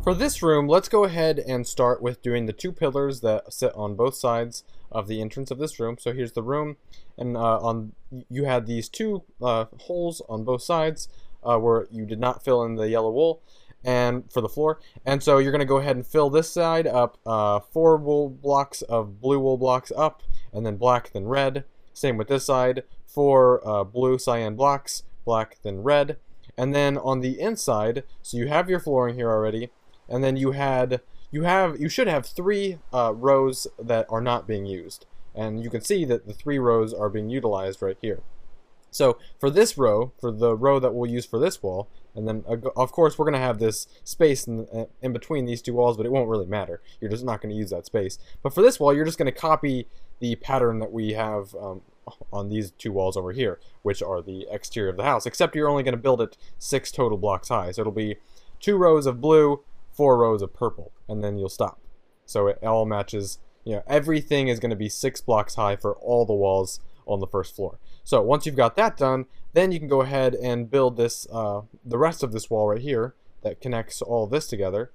For this room, let's go ahead and start with doing the two pillars that sit on both sides of the entrance of this room. So here's the room, and you had these two holes on both sides where you did not fill in the yellow wool and for the floor. And so you're going to go ahead and fill this side up 4 wool blocks of blue wool blocks up, and then black, then red. Same with this side, 4 blue cyan blocks, black, then red. And then on the inside, so you have your flooring here already, and then you should have 3 rows that are not being used, and you can see that the 3 rows are being utilized right here. So for this row, for the row that we'll use for this wall, and then of course we're going to have this space in between these 2 walls, but it won't really matter. You're just not going to use that space. But for this wall, you're just going to copy the pattern that we have on these 2 walls over here, which are the exterior of the house, except you're only going to build it 6 total blocks high. So it'll be 2 rows of blue, 4 rows of purple, and then you'll stop. So it all matches, everything is going to be 6 blocks high for all the walls on the first floor. So once you've got that done, then you can go ahead and build this, the rest of this wall right here that connects all this together.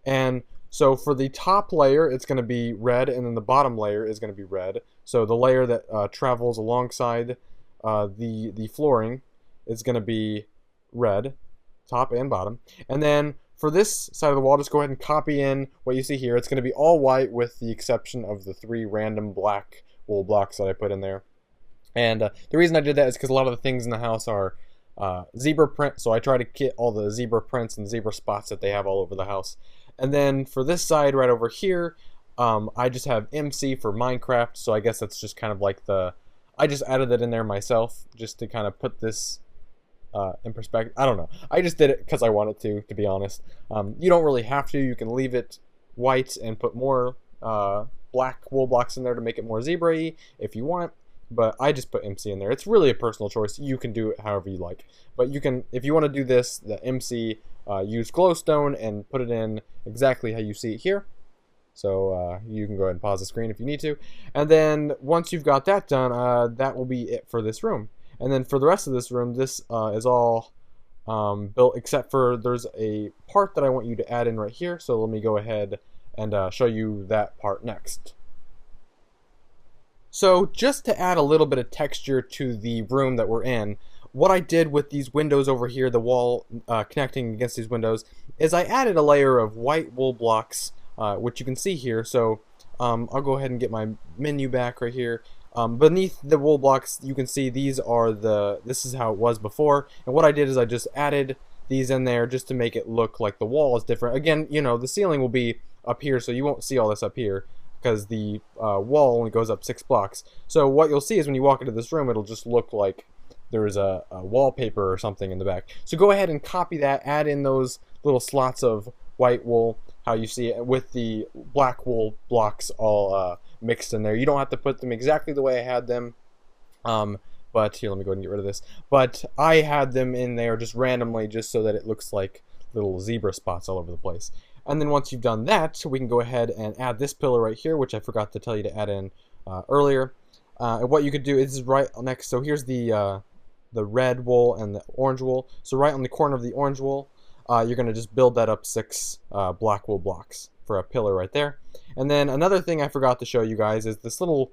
And so for the top layer, it's going to be red, and then the bottom layer is going to be red. So the layer that travels alongside the flooring is going to be red, top and bottom. And then for this side of the wall, just go ahead and copy in what you see here. It's going to be all white with the exception of the 3 random black wool blocks that I put in there. And the reason I did that is because a lot of the things in the house are zebra print, so I try to get all the zebra prints and zebra spots that they have all over the house. And then for this side right over here, I just have MC for Minecraft, so I guess that's just kind of like I just added that in there myself just to kind of put this in perspective. I don't know. I just did it because I wanted to be honest. You don't really have to. You can leave it white and put more black wool blocks in there to make it more zebra-y if you want. But I just put MC in there. It's really a personal choice. You can do it however you like. But you can, if you want to do this, the MC, use glowstone and put it in exactly how you see it here. So you can go ahead and pause the screen if you need to. And then once you've got that done, that will be it for this room. And then for the rest of this room, this is all built except for there's a part that I want you to add in right here. So let me go ahead and show you that part next. So just to add a little bit of texture to the room that we're in, what I did with these windows over here, the wall connecting against these windows, is I added a layer of white wool blocks, which you can see here. So I'll go ahead and get my menu back right here. Beneath the wool blocks, you can see this is how it was before. And what I did is I just added these in there just to make it look like the wall is different. Again, the ceiling will be up here, so you won't see all this up here, because the wall only goes up 6 blocks. So what you'll see is when you walk into this room, it'll just look like there's a wallpaper or something in the back. So go ahead and copy that, add in those little slots of white wool, how you see it, with the black wool blocks all mixed in there. You don't have to put them exactly the way I had them, but here, let me go ahead and get rid of this. But I had them in there just randomly, just so that it looks like little zebra spots all over the place. And then once you've done that, we can go ahead and add this pillar right here, which I forgot to tell you to add in earlier. And what you could do is right next, so here's the red wool and the orange wool. So right on the corner of the orange wool, you're going to just build that up 6 black wool blocks for a pillar right there. And then another thing I forgot to show you guys is this little,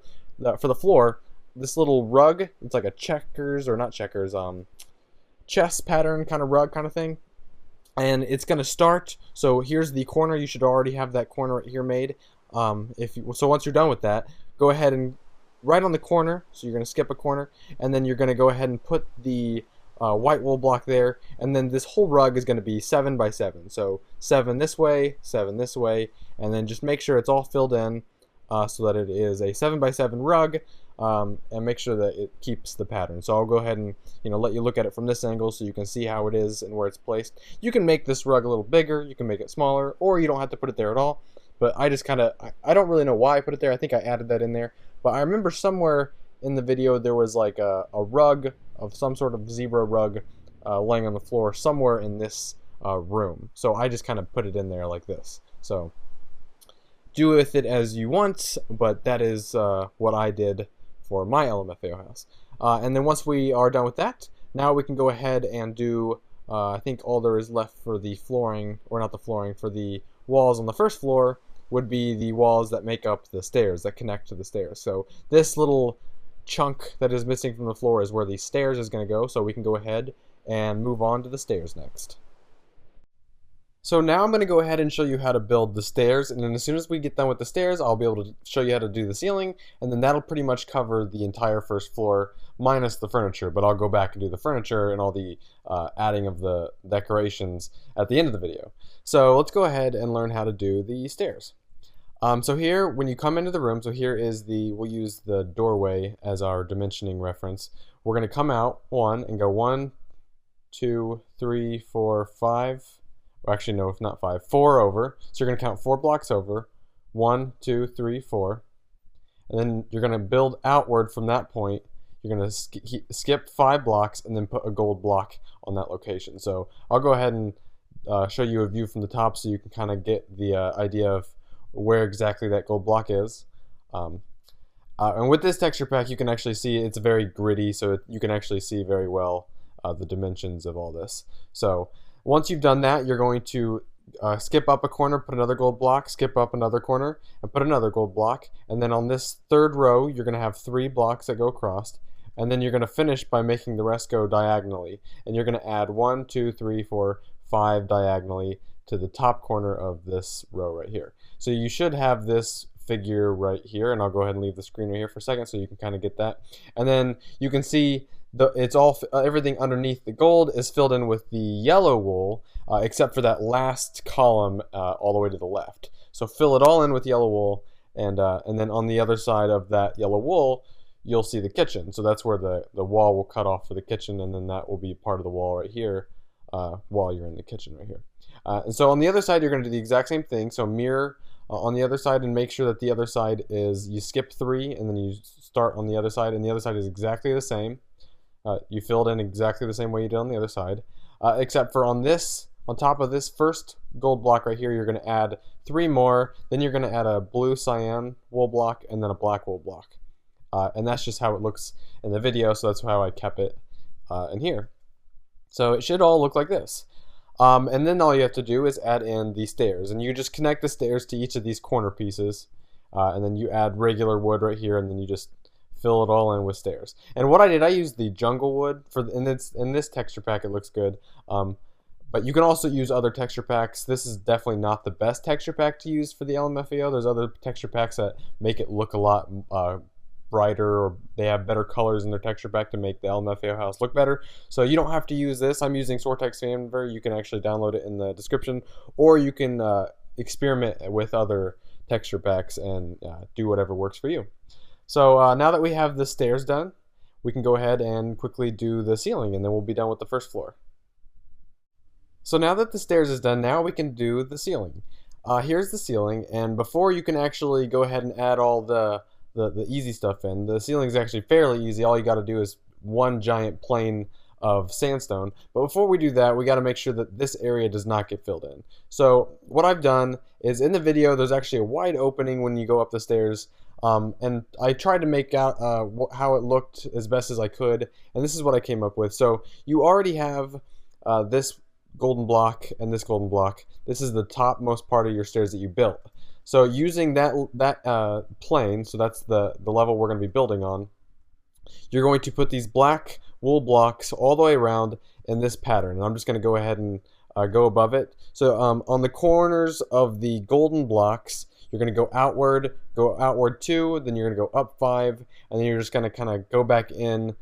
for the floor, this little rug. It's like a checkers, or not checkers, chess pattern kind of rug kind of thing. And it's going to start, so here's the corner. You should already have that corner right here made. So once you're done with that, go ahead and right on the corner, so you're going to skip a corner, and then you're going to go ahead and put the white wool block there, and then this whole rug is going to be 7 by 7. So 7 this way, 7 this way, and then just make sure it's all filled in so that it is a 7 by 7 rug. And make sure that it keeps the pattern. So I'll go ahead and let you look at it from this angle so you can see how it is and where it's placed. You can make this rug a little bigger, you can make it smaller, or you don't have to put it there at all. But I just I don't really know why I put it there. I think I added that in there. But I remember somewhere in the video there was like a rug of some sort of zebra rug laying on the floor somewhere in this room. So I just kind of put it in there like this. So do with it as you want, but that is what I did for my LMFAO house. And then once we are done with that, now we can go ahead and do I think all there is left for the flooring, or not the flooring, for the walls on the first floor would be the walls that make up the stairs, that connect to the stairs. So this little chunk that is missing from the floor is where the stairs is going to go, so we can go ahead and move on to the stairs next. So now I'm going to go ahead and show you how to build the stairs, and then as soon as we get done with the stairs, I'll be able to show you how to do the ceiling, and then that'll pretty much cover the entire first floor minus the furniture, but I'll go back and do the furniture and all the adding of the decorations at the end of the video. So let's go ahead and learn how to do the stairs. So here, when you come into the room, so here is we'll use the doorway as our dimensioning reference. We're going to come out one and go 1, 2, 3, 4, 5. Well, actually, no, if not 5, 4 over. So you're going to count 4 blocks over. 1, 2, 3, 4. And then you're going to build outward from that point. You're going to skip 5 blocks and then put a gold block on that location. So I'll go ahead and show you a view from the top so you can kind of get the idea of where exactly that gold block is. And with this texture pack, you can actually see it's very gritty, so you can actually see very well the dimensions of all this. So once you've done that, you're going to skip up a corner, put another gold block, skip up another corner, and put another gold block. And then on this third row, you're going to have 3 blocks that go across. And then you're going to finish by making the rest go diagonally. And you're going to add 1, 2, 3, 4, 5 diagonally to the top corner of this row right here. So you should have this figure right here, and I'll go ahead and leave the screen right here for a second so you can kind of get that. And then you can see it's all everything underneath the gold is filled in with the yellow wool, except for that last column all the way to the left. So fill it all in with yellow wool, and then on the other side of that yellow wool, you'll see the kitchen. So that's where the wall will cut off for the kitchen, and then that will be part of the wall right here while you're in the kitchen right here. And so on the other side, you're going to do the exact same thing. So mirror on the other side and make sure that the other side is, you skip 3 and then you start on the other side, and the other side is exactly the same. You filled in exactly the same way you did on the other side, except for on top of this first gold block right here, you're going to add 3 more, then you're going to add a blue cyan wool block and then a black wool block. And that's just how it looks in the video, so that's how I kept it in here. So it should all look like this. And then all you have to do is add in the stairs, and you just connect the stairs to each of these corner pieces, and then you add regular wood right here, and then you just fill it all in with stairs. And what I did, I used the jungle wood in this texture pack. It looks good, but you can also use other texture packs. This is definitely not the best texture pack to use for the LMFAO. There's other texture packs that make it look a lot brighter, or they have better colors in their texture pack to make the LMFAO house look better. So you don't have to use this. I'm using Sortex Fanver. You can actually download it in the description, or you can experiment with other texture packs and do whatever works for you. So now that we have the stairs done, we can go ahead and quickly do the ceiling, and then we'll be done with the first floor. So now that the stairs is done, now we can do the ceiling. Here's the ceiling, and before you can actually go ahead and add all the easy stuff in, the ceiling is actually fairly easy. All you got to do is one giant plane of sandstone. But before we do that, we got to make sure that this area does not get filled in. So what I've done is, in the video, there's actually a wide opening when you go up the stairs. And I tried to make out how it looked as best as I could, and this is what I came up with. So you already have this golden block and this golden block. This is the topmost part of your stairs that you built. So using that plane, so that's the level we're going to be building on, you're going to put these black wool blocks all the way around in this pattern. And I'm just going to go ahead and go above it. So on the corners of the golden blocks, you're going to go outward 2, then you're going to go up 5, and then you're just going to kind of go back in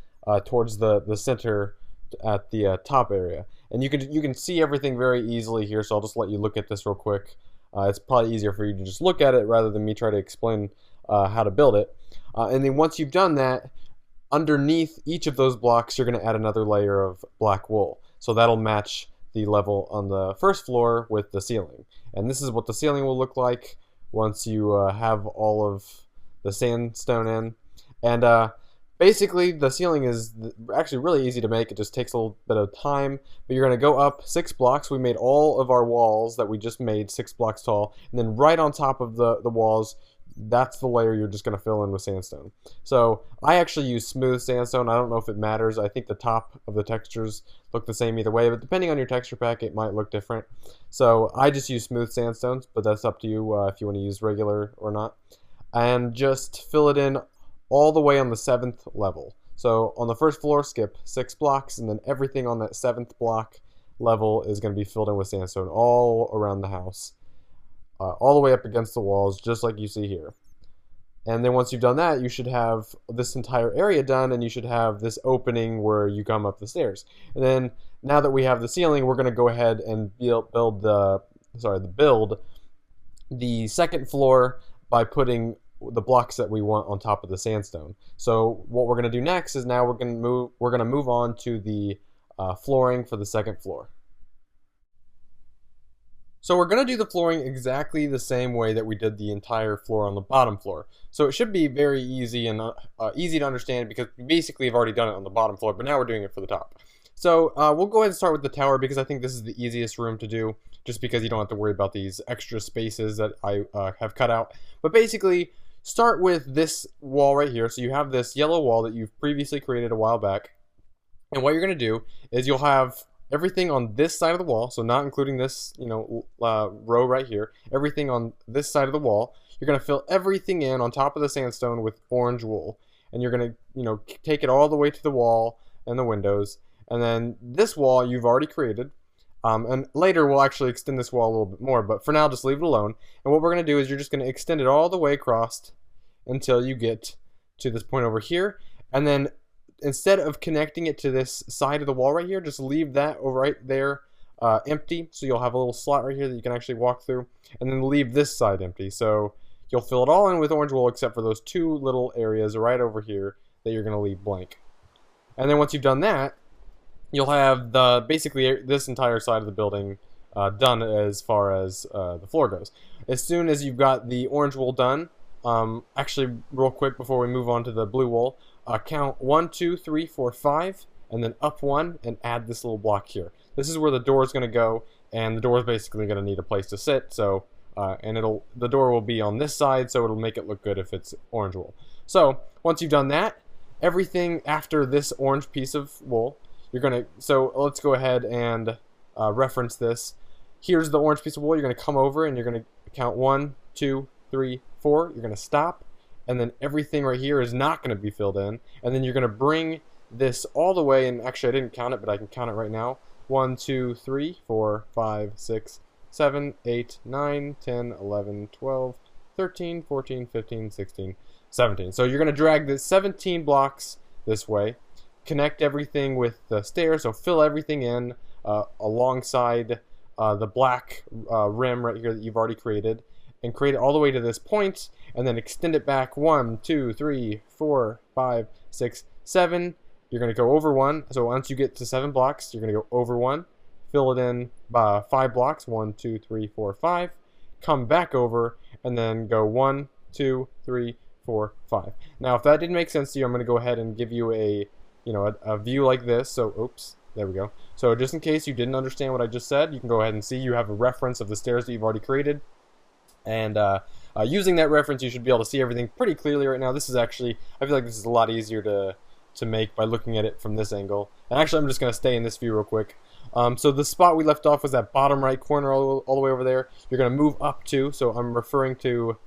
towards the center at the top area. And you can see everything very easily here, so I'll just let you look at this real quick. It's probably easier for you to just look at it rather than me try to explain how to build it. And then once you've done that, underneath each of those blocks, you're going to add another layer of black wool. So that'll match the level on the first floor with the ceiling. And this is what the ceiling will look like once you have all of the sandstone in. And basically, the ceiling is actually really easy to make. It just takes a little bit of time. But you're going to go up 6 blocks. We made all of our walls that we just made 6 blocks tall. And then right on top of the walls, that's the layer you're just going to fill in with sandstone. So I actually use smooth sandstone. I don't know if it matters. I think the top of the textures look the same either way, but depending on your texture pack, it might look different. So I just use smooth sandstones, but that's up to you if you want to use regular or not. And just fill it in all the way on the 7th level. So on the first floor, skip 6 blocks, and then everything on that 7th block level is going to be filled in with sandstone all around the house. All the way up against the walls, just like you see here. And then once you've done that, you should have this entire area done, and you should have this opening where you come up the stairs. And then now that we have the ceiling, we're going to go ahead and build the second floor by putting the blocks that we want on top of the sandstone. So what we're going to do next is now we're going to move on to the flooring for the second floor. So we're going to do the flooring exactly the same way that we did the entire floor on the bottom floor. So it should be very easy and easy to understand because we basically have already done it on the bottom floor, but now we're doing it for the top. So we'll go ahead and start with the tower because I think this is the easiest room to do, just because you don't have to worry about these extra spaces that I have cut out. But basically, start with this wall right here. So you have this yellow wall that you've previously created a while back. And what you're going to do is you'll have everything on this side of the wall, so not including this, row right here, everything on this side of the wall, you're going to fill everything in on top of the sandstone with orange wool. And you're going to, take it all the way to the wall and the windows. And then this wall you've already created. And later we'll actually extend this wall a little bit more, but for now just leave it alone. And what we're going to do is you're just going to extend it all the way across until you get to this point over here. And then instead of connecting it to this side of the wall right here, just leave that over right there empty. So you'll have a little slot right here that you can actually walk through, and then leave this side empty. So you'll fill it all in with orange wool except for those two little areas right over here that you're going to leave blank. And then once you've done that, you'll have basically this entire side of the building done as far as the floor goes. As soon as you've got the orange wool done, actually real quick before we move on to the blue wool, count 1, 2, 3, 4, 5, and then up 1 and add this little block here. This is where the door is going to go, and the door is basically going to need a place to sit. So, and the door will be on this side, so it'll make it look good if it's orange wool. So once you've done that, everything after this orange piece of wool, so let's go ahead and reference this. Here's the orange piece of wool. You're going to come over and you're going to count 1, 2, 3, 4. You're going to stop, and then everything right here is not going to be filled in. And then you're going to bring this all the way, and actually I didn't count it, but I can count it right now. 1, 2, 3, 4, 5, 6, 7, 8, 9, 10, 11, 12, 13, 14, 15, 16, 17. So you're going to drag this 17 blocks this way. Connect everything with the stairs, so fill everything in alongside the black rim right here that you've already created, and create it all the way to this point, and then extend it back 1, 2, 3, 4, 5, 6, 7. You're going to go over 1. So once you get to 7 blocks, you're going to go over 1, fill it in by 5 blocks, 1, 2, 3, 4, 5, come back over, and then go 1, 2, 3, 4, 5. Now, if that didn't make sense to you, I'm going to go ahead and give you a view like this. So, oops, there we go. So just in case you didn't understand what I just said, you can go ahead and see you have a reference of the stairs that you've already created. And using that reference, you should be able to see everything pretty clearly right now. This is actually, I feel like this is a lot easier to make by looking at it from this angle. And actually, I'm just going to stay in this view real quick. So the spot we left off was that bottom right corner all the way over there. You're going to move up to, so I'm referring to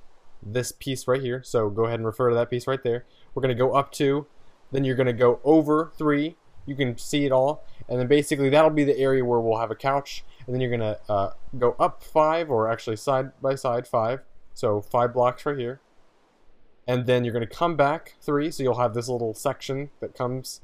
this piece right here. So go ahead and refer to that piece right there. We're going to go up 2. Then you're going to go over 3. You can see it all. And then basically that'll be the area where we'll have a couch. And then you're going to go up 5, or actually side by side 5. So 5 blocks right here. And then you're going to come back 3. So you'll have this little section that comes,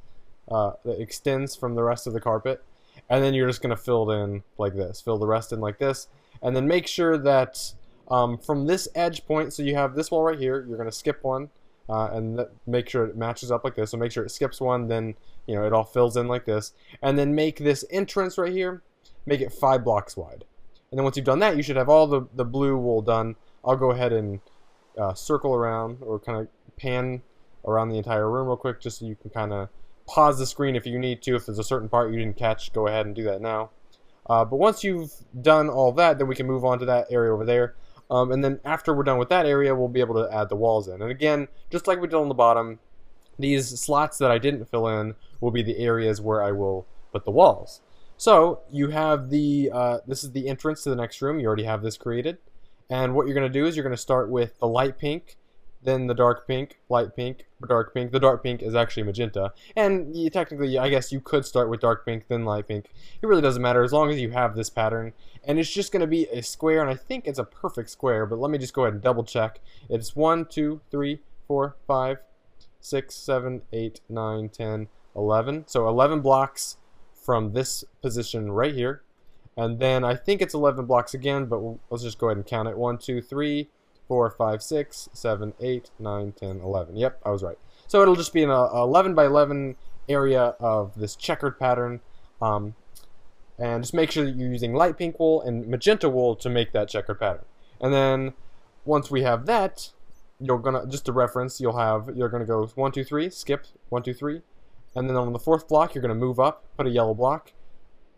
that extends from the rest of the carpet. And then you're just going to fill it in like this. Fill the rest in like this. And then make sure that from this edge point, so you have this wall right here, you're going to skip 1. And make sure it matches up like this. So make sure it skips 1, then it all fills in like this. And then make this entrance right here, make it 5 blocks wide. And then once you've done that, you should have all the blue wool done. I'll go ahead and circle around, or kind of pan around the entire room real quick, just so you can kind of pause the screen if you need to. If there's a certain part you didn't catch, go ahead and do that now. But once you've done all that, then we can move on to that area over there. And then after we're done with that area, we'll be able to add the walls in. And again, just like we did on the bottom, these slots that I didn't fill in will be the areas where I will put the walls. So you have the, this is the entrance to the next room. You already have this created. And what you're going to do is you're going to start with the light pink, then the dark pink, light pink, dark pink. The dark pink is actually magenta. And technically, I guess you could start with dark pink, then light pink. It really doesn't matter as long as you have this pattern. And it's just going to be a square, and I think it's a perfect square, but let me just go ahead and double check. It's 1, 2, 3, 4, 5, 6, 7, 8, 9, 10, 11. So 11 blocks from this position right here. And then I think it's 11 blocks again, but let's just go ahead and count it. 1, 2, 3, 4, 5, 6, 7, 8, 9, 10, 11. Yep, I was right. So it'll just be an 11 by 11 area of this checkered pattern. And just make sure that you're using light pink wool and magenta wool to make that checkered pattern. And then once we have that, you're gonna, just to reference, you're gonna go 1, 2, 3, skip 1, 2, 3, and then on the fourth block you're gonna move up, put a yellow block,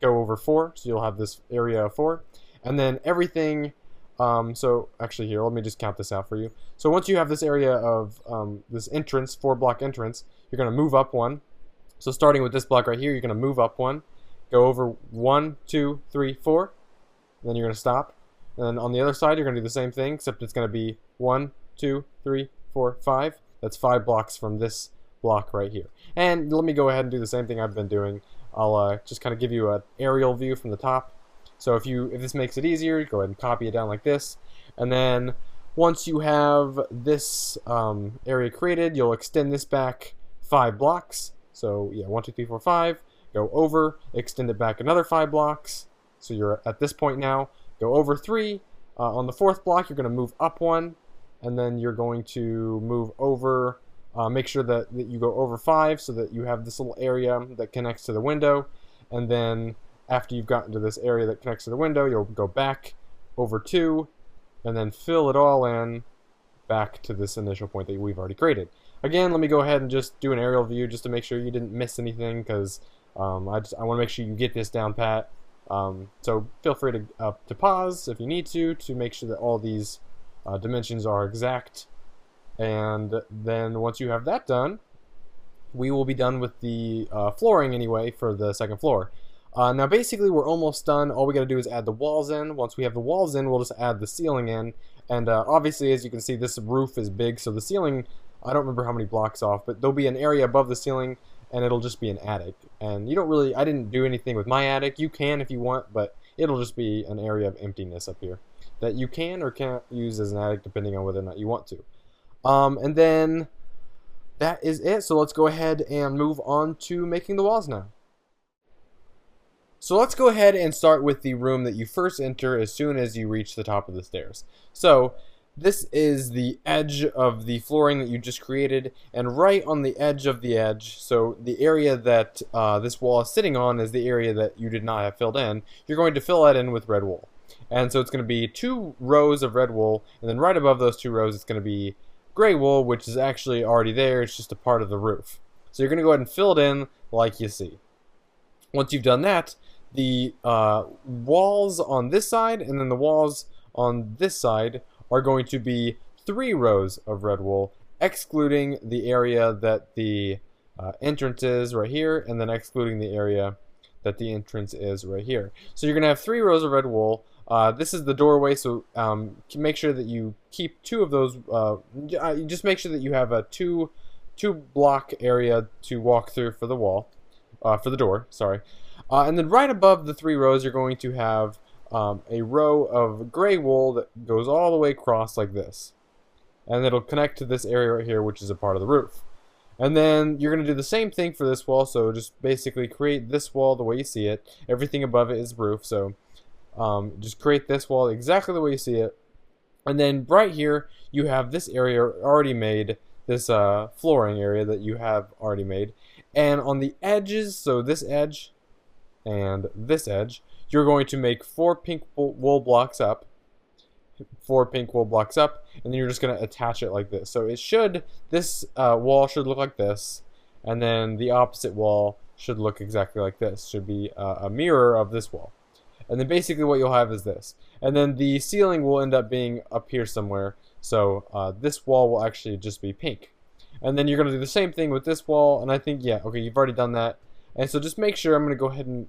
go over 4, so you'll have this area of 4, and then everything. So actually here, let me just count this out for you. So once you have this area of this entrance, 4-block entrance, you're gonna move up 1. So starting with this block right here, you're gonna move up 1, go over 1, 2, 3, 4, then you're gonna stop. And then on the other side, you're gonna do the same thing, except it's gonna be 1, 2, 3, 4, 5. That's 5 blocks from this block right here. And let me go ahead and do the same thing I've been doing. I'll just kind of give you an aerial view from the top. So if this makes it easier, go ahead and copy it down like this. And then once you have this area created, you'll extend this back 5 blocks. So yeah, 1, 2, 3, 4, 5. Go over, extend it back another 5 blocks. So you're at this point now. Go over 3. On the 4th block, you're going to move up 1. And then you're going to move over, make sure that you go over 5 so that you have this little area that connects to the window. And then after you've gotten to this area that connects to the window, you'll go back over 2 and then fill it all in back to this initial point that we've already created. Again, let me go ahead and just do an aerial view just to make sure you didn't miss anything, because I want to make sure you get this down pat. So feel free to pause if you need to make sure that all these dimensions are exact. And then once you have that done, we will be done with the flooring anyway for the second floor. Now basically we're almost done. All we got to do is add the walls in. Once we have the walls in, we'll just add the ceiling in. And obviously, as you can see, this roof is big, so the ceiling, I don't remember how many blocks off, but there'll be an area above the ceiling, and it'll just be an attic. And you don't really, I didn't do anything with my attic. You can if you want, but it'll just be an area of emptiness up here that you can or can't use as an attic depending on whether or not you want to. And then that is it. So let's go ahead and move on to making the walls now. So let's go ahead and start with the room that you first enter as soon as you reach the top of the stairs. So this is the edge of the flooring that you just created, and right on the edge of the edge, so the area that this wall is sitting on is the area that you did not have filled in. You're going to fill that in with red wool. And so it's going to be 2 rows of red wool, and then right above those 2 rows it's going to be gray wool, which is actually already there. It's just a part of the roof. So you're going to go ahead and fill it in like you see. Once you've done that, the walls on this side and then the walls on this side are going to be 3 rows of red wool, excluding the area that the entrance is right here, and then excluding the area that the entrance is right here. So you're going to have 3 rows of red wool. This is the doorway, so make sure that you keep 2 of those. Just make sure that you have a 2 block area to walk through for the wall, for the door. Sorry. And then right above the 3 rows, you're going to have a row of gray wool that goes all the way across like this. And it'll connect to this area right here, which is a part of the roof. And then you're going to do the same thing for this wall, so just basically create this wall the way you see it. Everything above it is roof, so just create this wall exactly the way you see it. And then right here, you have this area already made, this flooring area that you have already made. And on the edges, so this edge and this edge, you're going to make 4 pink wool blocks up. 4 pink wool blocks up, and then you're just going to attach it like this. So it should, this wall should look like this, and then the opposite wall should look exactly like this. Should be a mirror of this wall. And then basically what you'll have is this. And then the ceiling will end up being up here somewhere. So this wall will actually just be pink. And then you're going to do the same thing with this wall. And I think, yeah, okay, you've already done that. And so just make sure, I'm going to go ahead and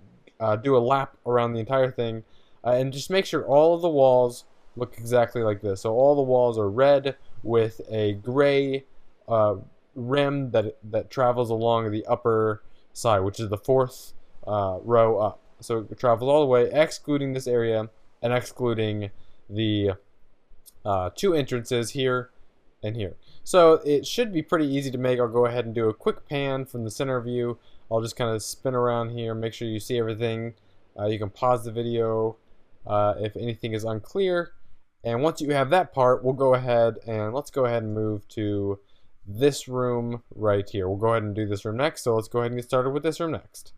do a lap around the entire thing. And just make sure all of the walls look exactly like this. So all the walls are red with a gray rim that travels along the upper side, which is the fourth row up. So it travels all the way, excluding this area and excluding the two entrances here and here. So it should be pretty easy to make. I'll go ahead and do a quick pan from the center view. I'll just kind of spin around here, make sure you see everything. You can pause the video if anything is unclear. And once you have that part, we'll go ahead and let's go ahead and move to this room right here. We'll go ahead and do this room next. So let's go ahead and get started with this room next.